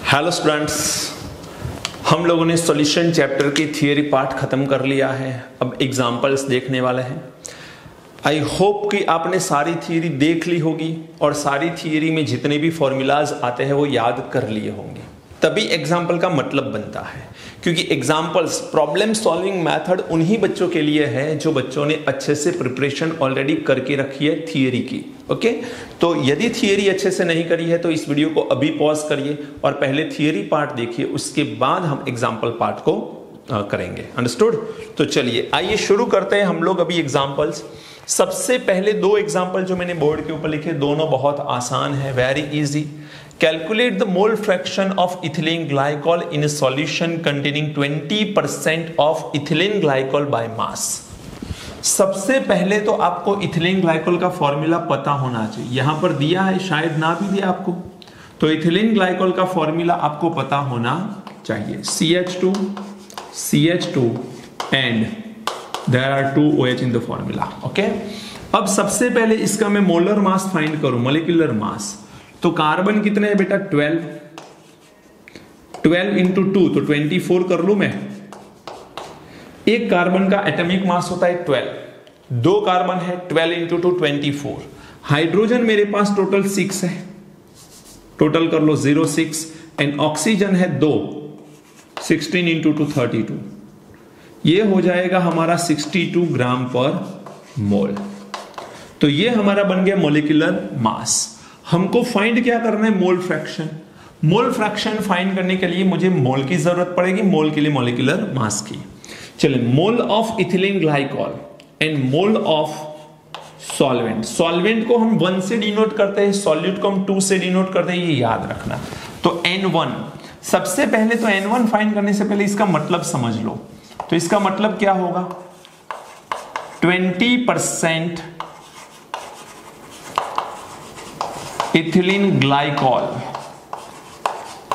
Hello students, हम लोगों ने सॉल्यूशन चैप्टर की थियरी पार्ट खत्म कर लिया है। अब एग्जांपल्स देखने वाले हैं। आई होप कि आपने सारी थियरी देख ली होगी और सारी थियरी में जितने भी फॉर्मूलाज आते हैं वो याद कर लिए होंगे। तभी एग्जाम्पल का मतलब बनता है, क्योंकि एग्जाम्पल्स प्रॉब्लम सॉल्विंग मेथड उन्हीं बच्चों के लिए है जो बच्चों ने अच्छे से प्रिपरेशन ऑलरेडी करके रखी है थियरी की। ओके, तो यदि थियरी अच्छे से नहीं करी है तो इस वीडियो को अभी पॉज करिए और पहले थियरी पार्ट देखिए, उसके बाद हम एग्जाम्पल पार्ट को करेंगे। अंडरस्टूड? तो चलिए आइए शुरू करते हैं हम लोग अभी एग्जाम्पल्स। सबसे पहले दो एग्जाम्पल जो मैंने बोर्ड के ऊपर लिखे, दोनों बहुत आसान है, very easy. Calculate the mole fraction of ethylene glycol in a solution containing 20% of ethylene glycol by mass। सबसे पहले तो आपको इथिलीन ग्लाइकोल का फॉर्मूला पता होना चाहिए। यहां पर दिया है, शायद ना भी दिया आपको, तो इथिलीन ग्लाइकोल का फॉर्मूला आपको पता होना चाहिए। CH2 and there are 2 OH in the formula। Okay, अब सबसे पहले इसका मैं मोलर मास फाइंड करूं, मोलिकुलर मास। तो कार्बन कितने हैं बेटा? 12 इंटू 2 तो 24 कर लू मैं। एक कार्बन का एटॉमिक मास होता है 12, 2 कार्बन है, 12 इंटू 2 24। हाइड्रोजन मेरे पास टोटल 6 है, टोटल कर लो 06, एंड ऑक्सीजन है 2, 16 इंटू 2 32। ये हो जाएगा हमारा 62 ग्राम पर मोल। तो ये हमारा बन गया मोलिकुलर मास। हमको फाइंड क्या करना है? Mole fraction. Mole fraction find करने के लिए मुझे मोल की जरूरत पड़ेगी, मोल के लिए मोलिकुलर मास की। चलिए, mole of ethylene glycol and mole of solvent. Solvent को हम 1 से डिनोट करते हैं, सॉल्यूट को हम 2 से डिनोट करते हैं, ये याद रखना। तो N1, सबसे पहले तो N1 फाइंड करने से पहले इसका मतलब समझ लो। तो इसका मतलब क्या होगा? 20% इथिलीन ग्लाइकोल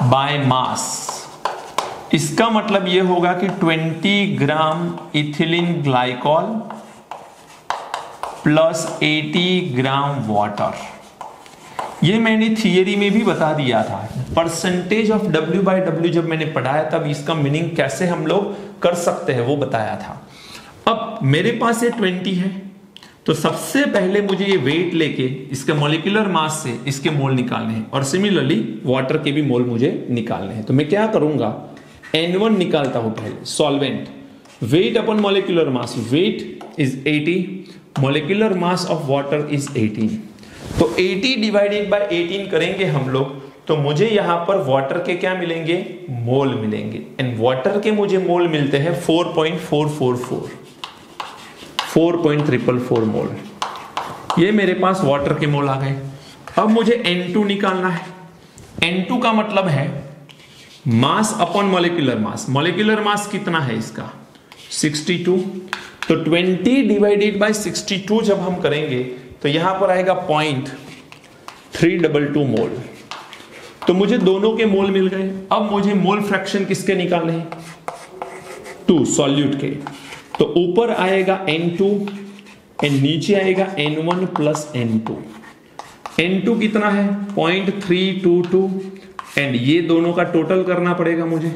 बाय मास। इसका मतलब यह होगा कि 20 gram ethylene glycol plus 80 gram water. ये मैंने थियरी में भी बता दिया था। परसेंटेज ऑफ W/W जब मैंने पढ़ाया तब इसका मीनिंग कैसे हम लोग कर सकते हैं वो बताया था। अब मेरे पास ये 20 है, तो सबसे पहले मुझे ये वेट लेके इसके मॉलिक्यूलर मास से इसके मोल निकालने हैं, और सिमिलरली वाटर के भी मोल मुझे निकालने हैं। तो मैं क्या करूंगा? N1 निकालता हूं पहले। Solvent, weight upon molecular mass, weight is 80, molecular mass of water is 18। तो 80 डिवाइडेड बाय 18 करेंगे हम लोग, तो मुझे यहां पर वाटर के क्या मिलेंगे? मोल मिलेंगे। एंड वाटर के मुझे मोल मिलते हैं 4.344 मोल। ये मेरे पास वाटर के मोल आ गए। अब मुझे N2 निकालना है। N2 का मतलब है मास अपॉन मॉलिक्यूलर मास। मॉलिक्यूलर मास कितना है इसका? 62। तो 20 डिवाइडेड बाय 62 जब हम करेंगे तो यहां पर आएगा 0.322 मोल। तो मुझे दोनों के मोल मिल गए। अब मुझे मोल फ्रैक्शन किसके निकालने हैं? 2 सॉल्यूट के। तो ऊपर आएगा N2 एंड नीचे आएगा N1 प्लस N2। N2 कितना है? 0.322, एंड ये दोनों का टोटल करना पड़ेगा मुझे।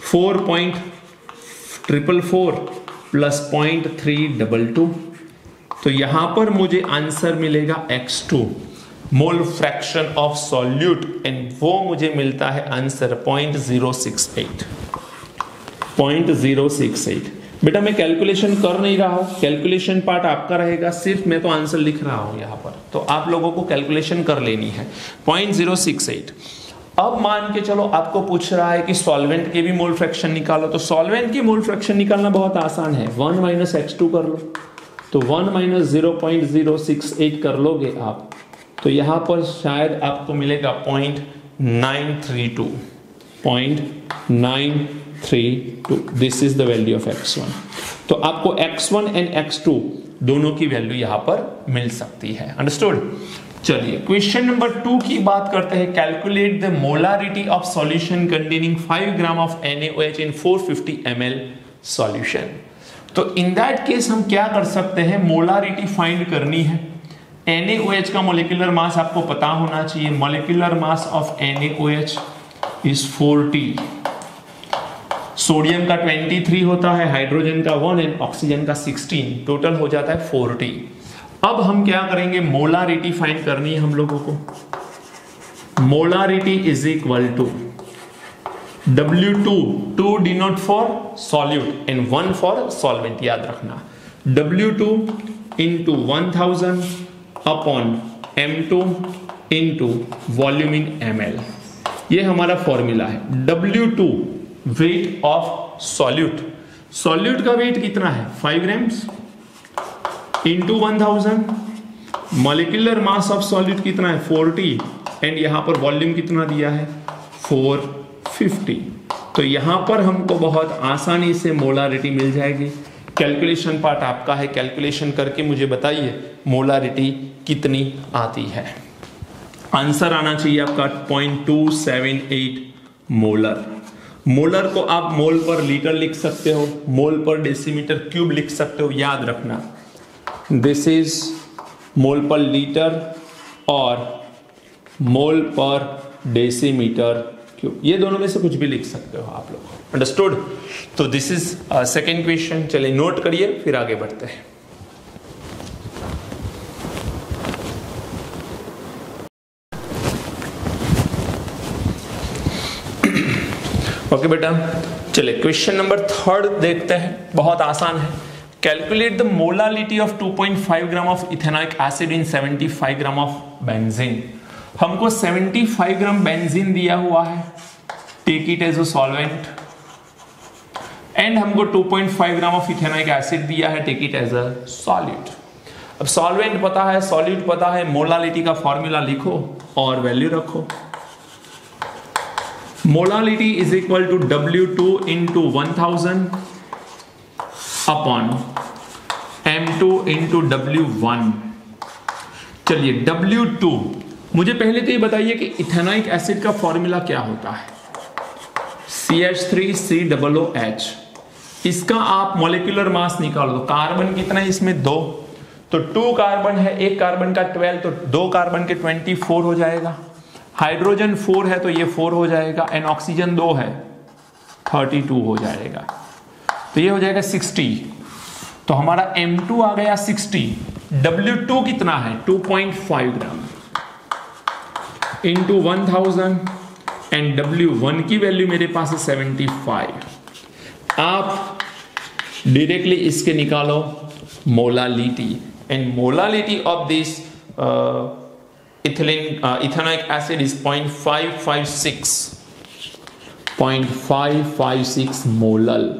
4.444 प्लस 0.322। तो यहां पर मुझे आंसर मिलेगा X2, mole fraction of solute, and वो मुझे मिलता है आंसर 0.068। बेटा मैं कैलकुलेशन कर नहीं रहा हूं, कैलकुलेशन पार्ट आपका रहेगा, सिर्फ मैं तो आंसर लिख रहा हूं यहां पर, तो आप लोगों को कैलकुलेशन कर लेनी है। 0.068। अब मान के चलो आपको पूछ रहा है कि सॉल्वेंट के भी मोल फ्रैक्शन निकालो। तो सॉल्वेंट की मोल फ्रैक्शन निकालना बहुत आसान है। 1 माइनस X2 कर लो, तो 1 माइनस 0.068 कर लोगे आप, तो यहां पर शायद आपको मिलेगा 0.932। This is the value of X1। तो आपको X1 एंड X2 दोनों की वैल्यू यहां पर मिल सकती है। अंडरस्टूड? चलिए क्वेश्चन नंबर 2 की बात करते हैं। Calculate the molarity of solution containing 5 gram of NaOH in 450 ml solution. तो इन दैट केस हम क्या कर सकते हैं? मोलारिटी फाइंड करनी है। NaOH का मोलिकुलर मास आपको पता होना चाहिए। Molecular mass of NaOH is 40, sodium का 23 होता है, हाइड्रोजन का 1 एंड ऑक्सीजन का 16, टोटल हो जाता है 40। अब हम क्या करेंगे, मोलारिटी फाइंड करनी है हम लोगों को। Molarity is equal to W2, 2 denote for solute and 1 for solvent, याद रखना। W2 into 1000 upon M2 into volume in ml, ये हमारा फॉर्मूला है। W2 weight of solute, solute का वेट कितना है 5 grams into 1000, molecular mass of solute कितना है 40 एंड यहां पर वॉल्यूम कितना दिया है 450। तो यहां पर हमको बहुत आसानी से मोलारिटी मिल जाएगी। कैलकुलेशन पार्ट आपका है, कैलकुलेशन करके मुझे बताइए मोलारिटी कितनी आती है। आंसर आना चाहिए आपका 0.278 मोलर। मोलर को आप मोल पर लीटर लिख सकते हो, मोल पर डेसीमीटर क्यूब लिख सकते हो, याद रखना दिस इज मोल पर लीटर और मोल पर डेसीमीटर क्यूब, ये दोनों में से कुछ भी लिख सकते हो आप लोग, अंडरस्टूड। तो दिस इज सेकेंड क्वेश्चन, चलिए नोट करिए फिर आगे बढ़ते हैं। ओके बेटा, चलिए क्वेश्चन नंबर 3 देखते हैं, बहुत आसान है। Calculate the molality of 2.5 gram of ethanoic acid in 75 gram of benzene. हमको 75 ग्राम बेंजीन दिया हुआ है, take it as a solvent, and हमको 2.5 ग्राम ऑफ इथेनॉइक एसिड दिया है, take it as a solute. अब सॉल्वेंट पता है, सॉल्यूट पता है, मोलालिटी का फॉर्मूला लिखो और वैल्यू रखो। Molality is equal to W2 into 1000 upon M2 into W1। चलिए W2, मुझे पहले तो ये बताइए कि इथेनॉइक एसिड का फॉर्मूला क्या होता है, CH3COOH। इसका आप मॉलिक्यूलर मास निकाल दो, कार्बन कितना है इसमें 2, तो 2 कार्बन है, एक कार्बन का 12, तो 2 कार्बन के 24 हो जाएगा। हाइड्रोजन 4 है तो ये 4 हो जाएगा, एंड ऑक्सीजन 2 है 32 हो जाएगा, तो ये हो जाएगा 60। तो हमारा M2 आ गया 60, W2 कितना है 2.5 ग्राम इंटू 1000 एंड W1 की वैल्यू मेरे पास है 75। आप डायरेक्टली इसके निकालो molality, and molality of this ethanoic acid is 0.556 molal.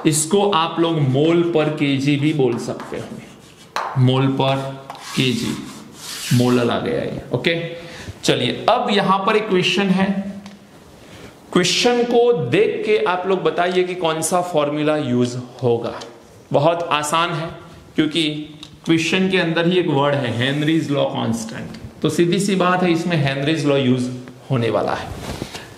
इसको आप लोग मोल पर केजी भी बोल सकते हो, मोल पर केजी, मोलल आ गया ये। ओके, चलिए अब यहां पर एक क्वेश्चन है, क्वेश्चन को देख के आप लोग बताइए कि कौन सा फॉर्मूला यूज होगा। बहुत आसान है क्योंकि क्वेश्चन के अंदर ही एक वर्ड है हेनरीज लॉ कांस्टेंट, तो सीधी सी बात है इसमें हेनरीज लॉ यूज होने वाला है।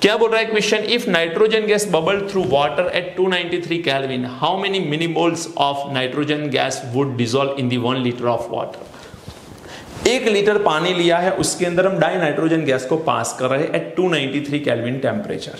क्या बोल रहा है question, if nitrogen gas bubble through water at 293 kelvin, how many millimoles of nitrogen gas would dissolve in the 1 litre of water. 1 litre पानी लिया है, उसके अंदर हम डाई नाइट्रोजन गैस को पास कर रहे हैं एट 293 केल्विन टेम्परेचर।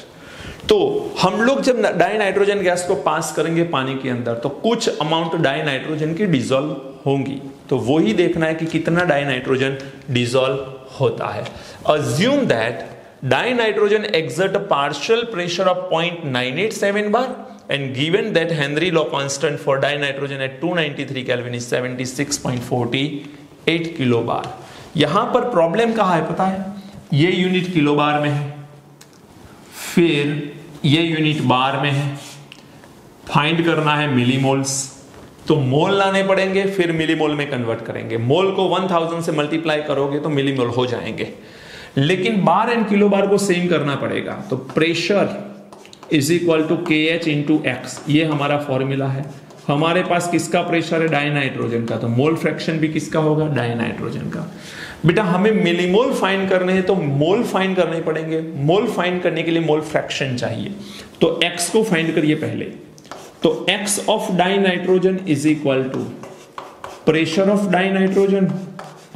तो हम लोग जब डाई नाइट्रोजन गैस को पास करेंगे पानी के अंदर, तो कुछ अमाउंट डाई नाइट्रोजन की डिसॉल्व होंगी, तो वो ही देखना है कि कितना डाई नाइट्रोजन डिसॉल्व होता है। Assume that die nitrogen exert a partial pressure of 0.987 bar and given that Henry law constant for dinitrogen at 293 Kelvin is 76.48 kilo बार। यहां पर प्रॉब्लम कहां है पता है, ये यूनिट किलो बार में है, फिर ये यूनिट बार में है, फाइंड करना है मिलीमोल्स, तो मोल लाने पड़ेंगे, फिर मिलीमोल में कन्वर्ट करेंगे। मोल को 1000 से मल्टीप्लाई करोगे तो मिलीमोल हो जाएंगे, लेकिन बार एंड किलो बार को सेम करना पड़ेगा। तो pressure is equal to KH into x, ये हमारा फॉर्मूला है। हमारे पास किसका प्रेशर है, डाइनाइट्रोजन का, तो मोल फ्रैक्शन भी किसका होगा, डाइनाइट्रोजन का। बेटा हमें मिलीमोल फाइंड करने हैं तो मोल फाइंड करने पड़ेंगे, मोल फाइंड करने के लिए मोल फ्रैक्शन चाहिए, तो एक्स को फाइंड करिए पहले। तो x of dinitrogen is equal to pressure of dinitrogen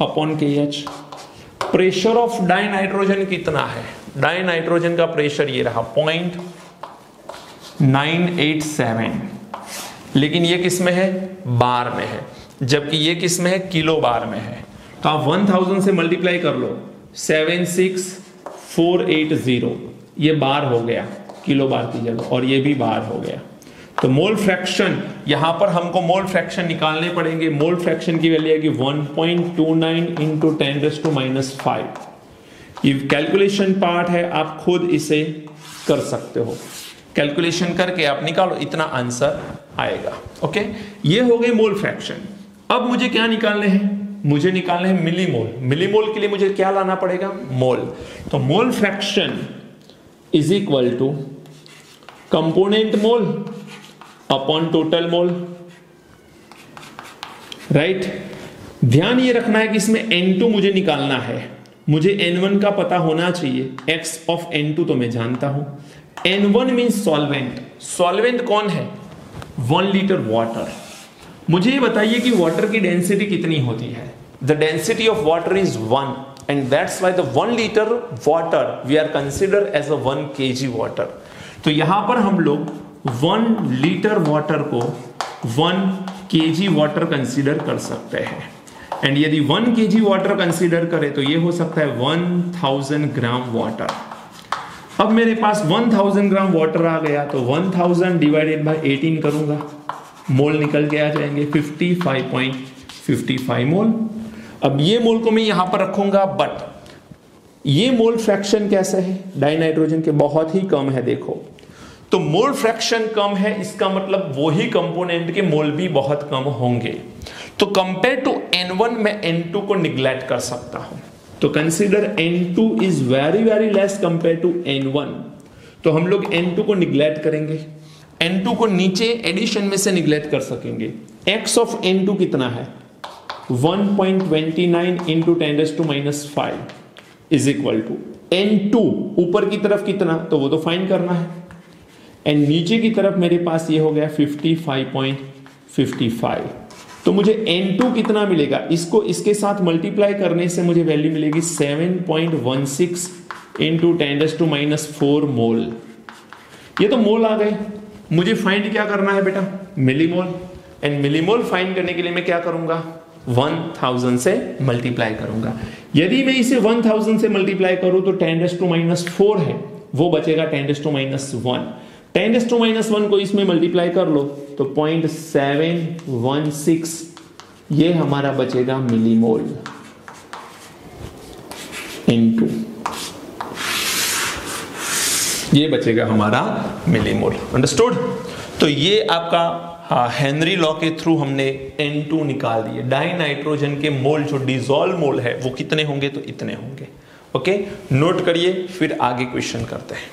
upon KH। Pressure of dinitrogen कितना है, डाई नाइट्रोजन का प्रेशर ये रहा 0.987, लेकिन ये किस में है, बार में है, जबकि ये किस में है, किलो बार में है। तो आप 1000 से मल्टीप्लाई कर लो, 76480, ये बार हो गया किलो बार की जगह, और ये भी बार हो गया। तो मोल फ्रैक्शन, यहां पर हमको मोल फ्रैक्शन निकालने पड़ेंगे। मोल फ्रैक्शन की वैल्यू है कि 1.29 इंटू 10⁻⁵। ये कैलकुलेशन पार्ट है, आप खुद इसे कर सकते हो, कैलकुलेशन करके आप निकालो, इतना आंसर आएगा। ओके, ये हो गए मोल फ्रैक्शन। अब मुझे क्या निकालने हैं, मुझे निकालने हैं मिलीमोल। मिलीमोल के लिए मुझे क्या लाना पड़ेगा, मोल। तो mole fraction is equal to component mole upon total mole, right. ध्यान ये रखना है कि इसमें N2 मुझे निकालना है, मुझे N1 का पता होना चाहिए। X ऑफ N2 तो मैं जानता हूं। N1 means solvent. सॉल्वेंट कौन है, 1 लीटर वाटर। मुझे ये बताइए कि वाटर की डेंसिटी कितनी होती है। The density of water is 1 and that's why the 1 litre water we are consider as a 1 kg water. तो यहां पर हम लोग 1 लीटर वाटर को 1 kg वाटर कंसीडर कर सकते हैं। एंड यदि 1 kg वाटर कंसीडर करें तो ये हो सकता है 1000 ग्राम वाटर। अब मेरे पास 1000 ग्राम वाटर आ गया, तो 1000 डिवाइडेड बाय 18 करूंगा, मोल निकल के आ जाएंगे 55.55 मोल। अब ये मोल को मैं यहां पर रखूंगा, बट ये मोल फ्रैक्शन कैसे है, डाई नाइट्रोजन के बहुत ही कम है। देखो तो मोल फ्रैक्शन कम है, इसका मतलब वही कंपोनेंट के मोल भी बहुत कम होंगे। तो कंपेयर टू N1 मैं N2 को निग्लेक्ट कर सकता हूं। तो consider N2 is very very less compare to N1। तो हम लोग N2 को निग्लेक्ट करेंगे, N2 को नीचे एडिशन में से निग्लेक्ट कर सकेंगे। X ऑफ N2 कितना है, 1.29 into 10⁻⁵ is equal to N2 ऊपर की तरफ कितना, तो वो तो फाइंड करना है। एंड नीचे की तरफ मेरे पास ये हो गया 55.55। तो मुझे N2 कितना मिलेगा, इसको इसके साथ मल्टीप्लाई करने से मुझे वैल्यू मिलेगी 7.16 इंटू 10⁻⁴ मोल। ये तो मोल आ गए। मुझे फाइंड क्या करना है बेटा, मिलीमोल। एंड मिलीमोल फाइंड करने के लिए मैं क्या करूंगा, 1000 से मल्टीप्लाई करूंगा। यदि मैं इसे 1000 से मल्टीप्लाई करूं तो 10⁻⁴ है, वो बचेगा 10⁻⁻1। 10⁻⁻1 को इसमें मल्टीप्लाई कर लो तो 0.716 ये हमारा बचेगा मिलीमोल N2, ये बचेगा हमारा मिलीमोल। अंडरस्टूड। तो ये आपका हेनरी लॉ के थ्रू हमने N2 निकाल दिए। डाई नाइट्रोजन के मोल जो डिसॉल्व मोल है वो कितने होंगे, तो इतने होंगे। ओके, नोट करिए, फिर आगे क्वेश्चन करते हैं।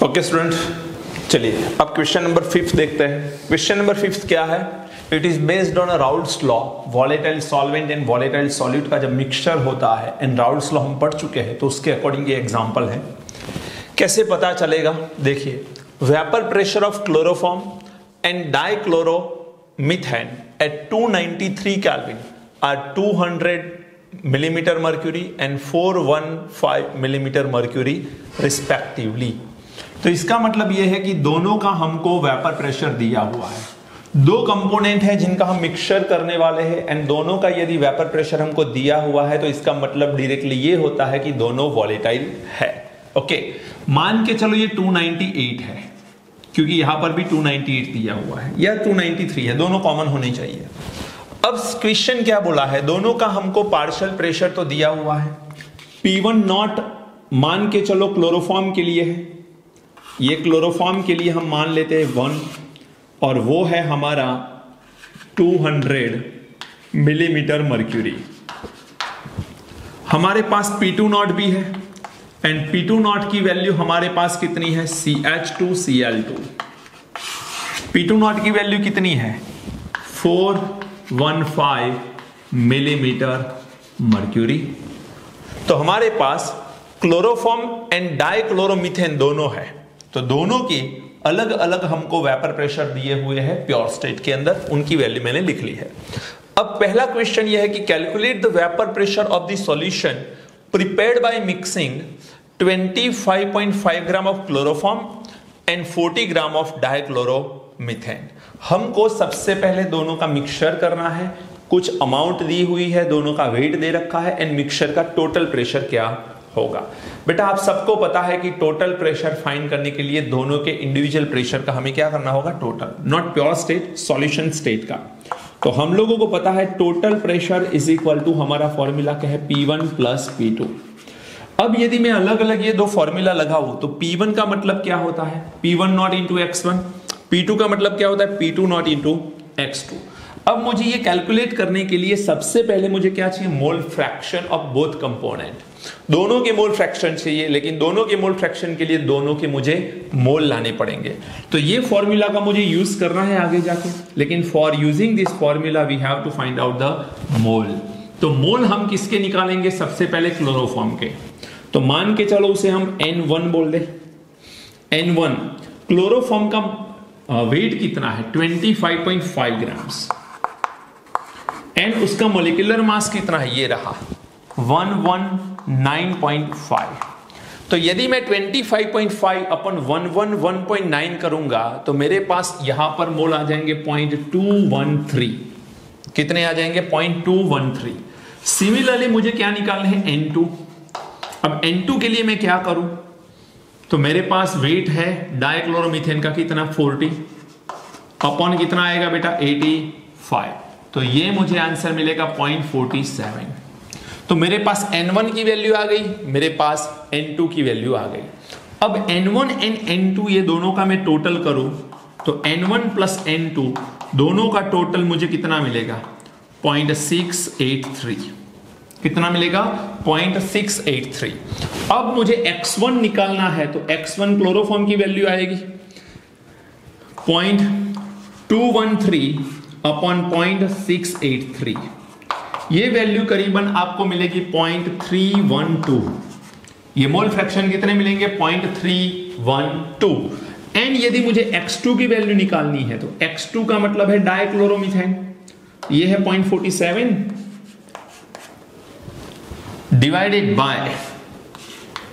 ओके स्टूडेंट, चलिए अब क्वेश्चन नंबर 5 देखते हैं। क्वेश्चन नंबर 5 क्या है, it is based on Raoult's law. Volatile solvent and volatile solute का जब मिक्सचर होता है, एंड राउल्ट्स लॉ हम पढ़ चुके हैं, तो उसके अकॉर्डिंग ये एग्जांपल है। कैसे पता चलेगा, देखिए, vapour pressure of chloroform and dichloromethane at 293 kelvin are 200 millimetre mercury and 415 millimetre mercury respectively. तो इसका मतलब यह है कि दोनों का हमको वेपर प्रेशर दिया हुआ है। दो कंपोनेंट है जिनका हम मिक्सचर करने वाले हैं, एंड दोनों का यदि वेपर प्रेशर हमको दिया हुआ है तो इसका मतलब डायरेक्टली ये होता है कि दोनों वॉलेटाइल है। ओके, मान के चलो ये 298 है, क्योंकि यहां पर भी 298 दिया हुआ है, या 293 है, दोनों कॉमन होने चाहिए। अब क्वेश्चन क्या बोला है, दोनों का हमको पार्शियल प्रेशर तो दिया हुआ है। P1 नॉट मान के चलो क्लोरोफॉर्म के लिए है, ये क्लोरोफॉर्म के लिए हम मान लेते हैं 1, और वो है हमारा 200 मिलीमीटर मर्क्यूरी। हमारे पास P2 नॉट भी है, एंड P2 नॉट की वैल्यू हमारे पास कितनी है, CH2Cl2। P2 नॉट की वैल्यू कितनी है, 415 मिलीमीटर मर्क्यूरी। तो हमारे पास क्लोरोफॉर्म एंड डाइक्लोरोमीथेन दोनों है, तो दोनों की अलग अलग हमको वेपर प्रेशर दिए हुए हैं प्योर स्टेट के अंदर, उनकी वैल्यू मैंने लिख ली है। अब पहला क्वेश्चन यह है कि calculate the vapour pressure of the solution prepared by mixing 25.5 gram of chloroform and 40 gram of dichloromethane. हमको सबसे पहले दोनों का मिक्सचर करना है, कुछ अमाउंट दी हुई है, दोनों का वेट दे रखा है एंड मिक्सचर का टोटल प्रेशर क्या होगा। बेटा आप सबको पता है कि टोटल प्रेशर फाइंड करने के लिए दोनों के इंडिविजुअल प्रेशर का हमें क्या करना होगा, total, not pure state, solution state का। तो हम लोगों को पता है total pressure is equal to, हमारा फॉर्मूला क्या है, P1 प्लस P2। अब यदि मैं अलग अलग ये दो फॉर्मूला लगाऊं तो P1 का मतलब क्या होता है, P1 naught into x1, P2 का मतलब क्या होता है, P2 नॉट इंटू x2। अब मुझे ये कैलकुलेट करने के लिए सबसे पहले मुझे क्या चाहिए, mole fraction of both component, दोनों के मोल फ्रैक्शन चाहिए, लेकिन दोनों के मोल फ्रैक्शन के लिए दोनों के मुझे मोल लाने पड़ेंगे। तो ये फॉर्मूला का मुझे यूज करना है आगे जाके, लेकिन for using this formula we have to find out the mole. तो मोल हम किसके निकालेंगे, सबसे पहले क्लोरोफॉर्म के। तो मान के चलो उसे हम N1 बोल दे, N1। क्लोरोफॉर्म का वेट कितना है, 25.5 ग्राम्स एंड उसका मोलिकुलर मास कितना है, ये रहा 119.5। तो यदि मैं 25.5 अपन 111.9 करूंगा तो मेरे पास यहां पर मोल आ जाएंगे 0.213। कितने आ जाएंगे, 0.213। सिमिलरली मुझे क्या निकालना है, N2। अब N2 के लिए मैं क्या करूं, तो मेरे पास वेट है डाइक्लोरोमीथेन का कितना, 40 अपॉन कितना आएगा बेटा, 85। तो ये मुझे आंसर मिलेगा 0.47। तो मेरे पास N1 की वैल्यू आ गई, मेरे पास N2 की वैल्यू आ गई। अब N1 एंड N2 ये दोनों का मैं टोटल करूं तो N1 प्लस N2 दोनों का टोटल मुझे कितना मिलेगा, 0.683। कितना मिलेगा, 0.683। अब मुझे x1 निकालना है तो x1 क्लोरोफॉर्म की वैल्यू आएगी 0.213 अपॉन 0.683। ये वैल्यू करीबन आपको मिलेगी 0.312। ये मोल फ्रैक्शन कितने मिलेंगे, 0.312। एंड यदि मुझे x2 की वैल्यू निकालनी है तो x2 का मतलब है डाइक्लोरोमीथेन, ये है 0.47 डिवाइडेड बाय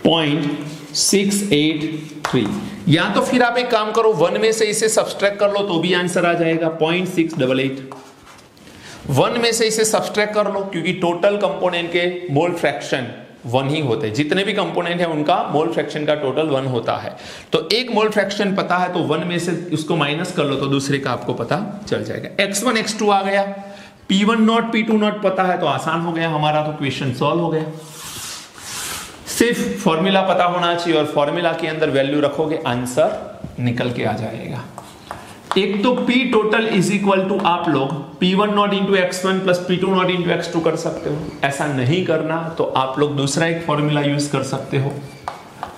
0.683। या तो फिर आप एक काम करो, 1 में से इसे सब्सट्रैक्ट कर लो तो भी आंसर आ जाएगा 0.688। 1 में से इसे सब्सट्रैक्ट कर लो, क्योंकि टोटल कंपोनेंट के मोल फ्रैक्शन 1 ही होते हैं, जितने भी कंपोनेंट है उनका मोल फ्रैक्शन का टोटल 1 होता है। तो एक मोल फ्रैक्शन पता है तो 1 में से उसको माइनस कर लो तो दूसरे का आपको पता चल जाएगा। x1 x2 आ गया, P1 नॉट P2 नॉट पता है तो आसान हो गया हमारा, तो क्वेश्चन सॉल्व हो गया। सिर्फ फॉर्मूला पता होना चाहिए और फॉर्मूला के अंदर वैल्यू रखोगे, आंसर निकल के आ जाएगा। एक तो P total is equal to आप लोग P1 naught into x1 plus P2 naught into x2 कर सकते हो। ऐसा नहीं करना तो आप लोग दूसरा एक फॉर्मूला यूज कर सकते हो,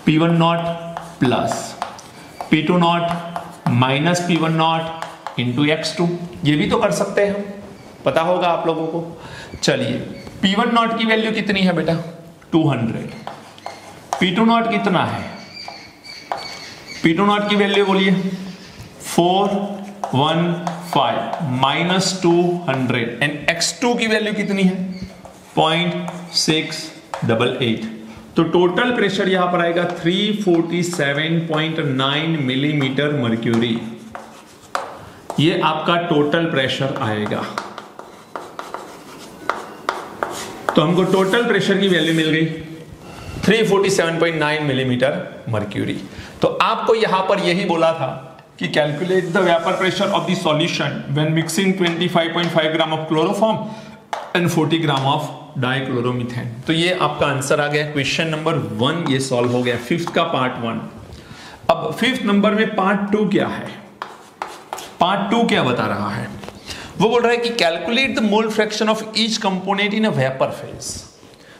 P1 not plus P2 not minus P1 naught into x2, ये भी तो कर सकते हैं, पता होगा आप लोगों को। चलिए P1 नॉट की वैल्यू कितनी है बेटा, 200। P2 नॉट कितना है, P2 नॉट की वैल्यू बोलिए 415 माइनस 200 एंड x2 की वैल्यू कितनी है 0.688। तो टोटल प्रेशर यहां पर आएगा 347.9 मिलीमीटर मर्क्यूरी। ये आपका टोटल प्रेशर आएगा। तो हमको टोटल प्रेशर की वैल्यू मिल गई 347.9 मिलीमीटर मर्क्यूरी। तो आपको यहां पर यही बोला था कि calculate the vapour pressure of the solution when mixing 25.5 gram of chloroform and 40 gram of dichloromethane. तो ये आपका आंसर आ गया, क्वेश्चन नंबर 1 ये सॉल्व हो गया, 5th का पार्ट 1। अब 5th नंबर में पार्ट 2 क्या है, पार्ट 2 क्या बता रहा है, वो बोल रहा है कि calculate the mole fraction of each component in a vapour phase.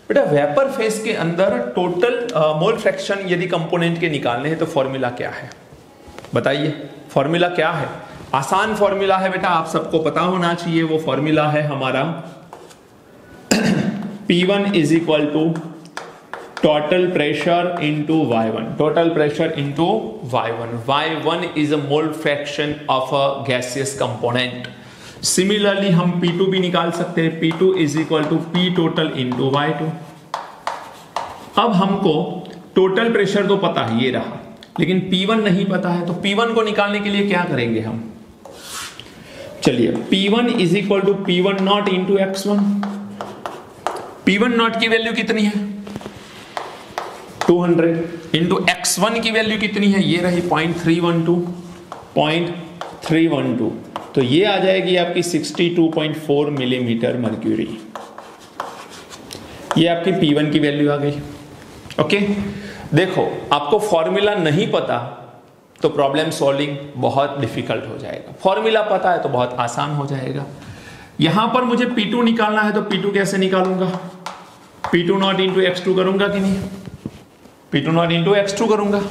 बेटा वेपर फेज के अंदर टोटल मोल फ्रैक्शन यदि कंपोनेंट के निकालने हैं तो फॉर्मूला क्या है, बताइए फॉर्मूला क्या है। आसान फॉर्मूला है बेटा, आप सबको पता होना चाहिए। वो फॉर्मूला है हमारा P1 is equal to total pressure into y1, total pressure into y1. y1 is a mole fraction of a gaseous component. Similarly हम P2 भी निकाल सकते हैं, P2 is equal to P total into y2. अब हमको total pressure तो पता है, ये रहा, लेकिन P1 नहीं पता है, तो P1 को निकालने के लिए क्या करेंगे हम? चलिए, P1 is equal to P1 not into x1. P1 not की वैल्यू कितनी है? 200 इंटू x1 की वैल्यू कितनी है? ये रही 0.312. तो ये आ जाएगी आपकी 62.4 मिलीमीटर मर्क्यूरी. ये आपकी P1 की वैल्यू आ गई. ओके, देखो आपको फॉर्मूला नहीं पता तो प्रॉब्लम सॉल्विंग बहुत डिफिकल्ट हो जाएगा. फॉर्मूला पता है तो बहुत आसान हो जाएगा. यहां पर मुझे P2 निकालना है, तो P2 कैसे निकालूंगा? P2 नॉट इंटू x2 करूंगा कि नहीं? P2 नॉट इंटू x2 करूंगा.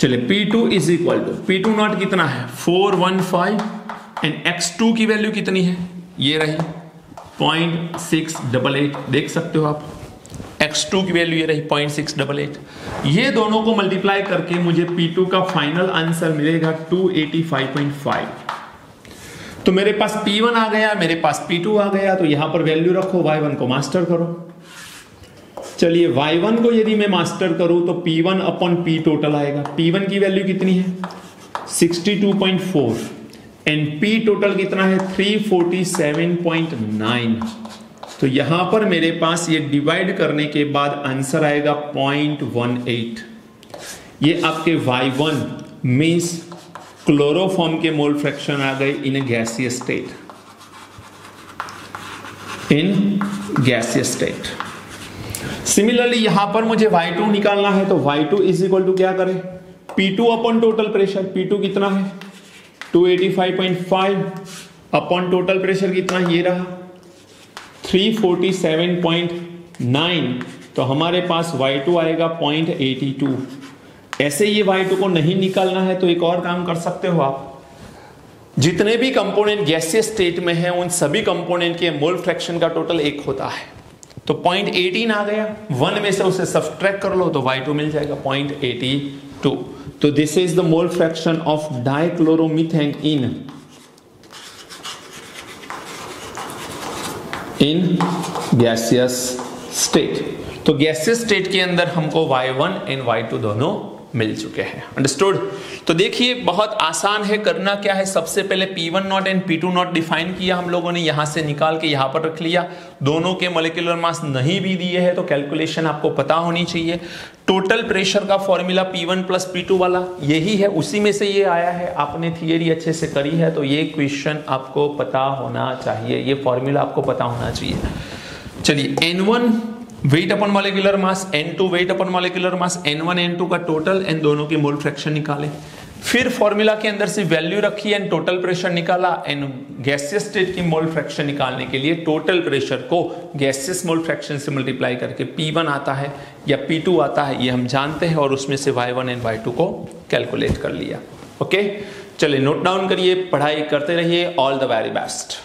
चलिए, P2 is equal to P2 not कितना है? 415 एंड x2 की वैल्यू कितनी है? ये रही 0.688. देख सकते हो आप, x2 की वैल्यू ये रही 0.688. ये दोनों को मल्टीप्लाई करके मुझे P2 का फाइनल आंसर मिलेगा 285.5. तो मेरे पास P1 आ गया, मेरे पास P2 आ गया, तो यहां पर वैल्यू रखो, y1 को मास्टर करो. चलिए, y1 को यदि मैं मास्टर करूं तो P1 अपॉन P टोटल आएगा. P1 की वैल्यू कितनी है? 62.4 एंड P टोटल कितना है? 347.9. तो यहां पर मेरे पास ये डिवाइड करने के बाद आंसर आएगा 0.18. ये आपके y1 मींस क्लोरोफॉर्म के मोल फ्रैक्शन आ गए in gaseous state. In gaseous state. Similarly यहां पर मुझे y2 निकालना है, तो y2 इज इक्वल टू क्या करें? P2 upon total pressure. P2 कितना है? 285.5 अपॉन टोटल प्रेशर कितना? ये रहा 347.9. तो हमारे पास y2 आएगा 0.82. ऐसे ये y2 को नहीं निकालना है तो एक और काम कर सकते हो आप. जितने भी कंपोनेंट गैसियस स्टेट में है उन सभी कंपोनेंट के मोल फ्रैक्शन का टोटल 1 होता है. तो 0.18 आ गया, 1 में से उसे सब्ट्रैक्ट कर लो तो y2 मिल जाएगा 0.82. तो this is the mole fraction of dichloromethane in gaseous state. तो गैसियस स्टेट के अंदर हमको y1 एंड y2 दोनों मिल चुके हैं. अंडरस्टूड? तो देखिए बहुत आसान है. करना क्या है, सबसे पहले P1 not and P2 not define किया हम लोगों ने, यहां से निकाल के यहां पर रख लिया. दोनों के मॉलिक्यूलर मास नहीं भी दिए हैं तो कैलकुलेशन आपको पता होनी चाहिए. टोटल प्रेशर का फॉर्मूला P1 प्लस P2 वाला यही है, उसी में से ये आया है. आपने थियरी अच्छे से करी है तो ये क्वेश्चन आपको पता होना चाहिए, ये फॉर्मूला आपको पता होना चाहिए. चलिए, N1 वेट अपॉन मॉलिक्यूलर मास, N2 वेट अपॉन मॉलिक्यूलर मास, N1 N2 का टोटल एंड दोनों की मोल फ्रैक्शन निकाले. फिर फॉर्मूला के अंदर से वैल्यू रखी एंड टोटल प्रेशर निकाला. एंड गैसियस स्टेट की मोल फ्रैक्शन निकालने के लिए टोटल प्रेशर को गैसियस मोल फ्रैक्शन से मल्टीप्लाई करके P1 आता है या P2 आता है ये हम जानते हैं, और उसमें से y1 एंड y2 को कैलकुलेट कर लिया. ओके, चलिए नोट डाउन करिए, पढ़ाई करते रहिए. All the very best.